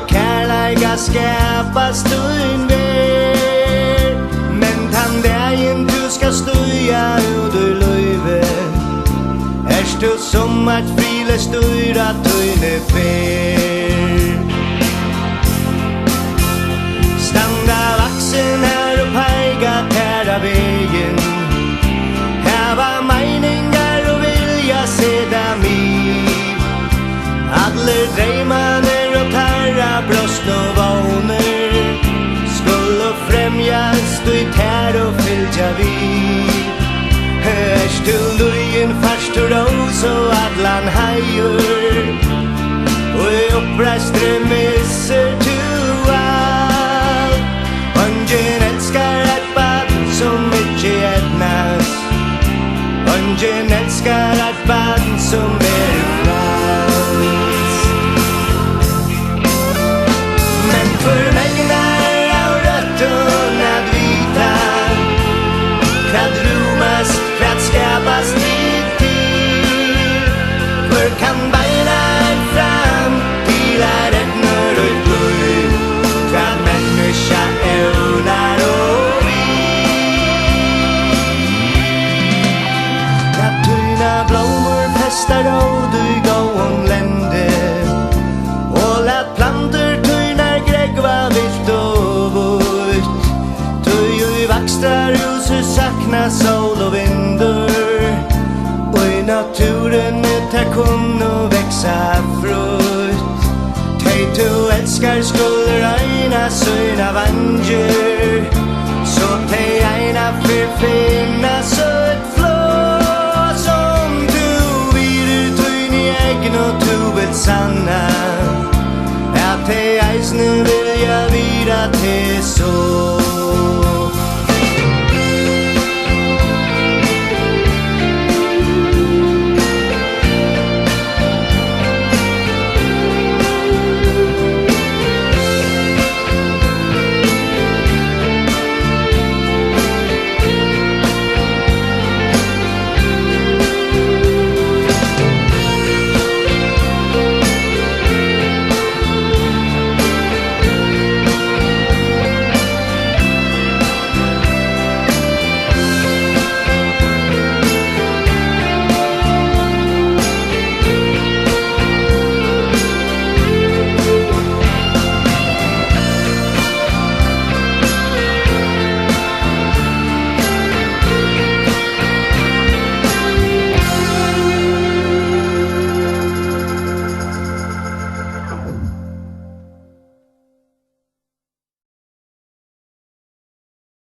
kærleika skapast din vær. Men tann dagen du skal stuja ut ur løyve, du som at frile styra tøyne fer. Standa vaksen her og peika tæra vegen, hava meiningar og vilja seta miv. Alle dreimaner og tarra brost og våner skulle fremjast og i tær og fylja vid. Du lujen fast og ros og allan heier, og I oppreistre misser du alt. Ungen elskar et barn som ikke etnas, ungen elskar et barn som frans. Men for megnar av røtten at vita, kvart rumas, kvart skapas ditt til. For kan beina fram til et nør og blod, kvart menneska evnar og vi. Kvart tøyna blommer festar og du gåon lende, og lat planter tøynar gregva vilt og vutt. Tøy og vakstar huset sakna sol og vindur, og I naturen ta kunne växa frukt. Tei du elskar skulle reina søyna vanger, så tei eina fyr finna søtt flå, som du virer tøyn I egen og du vil sanna, at tei eisne vilja vira til så.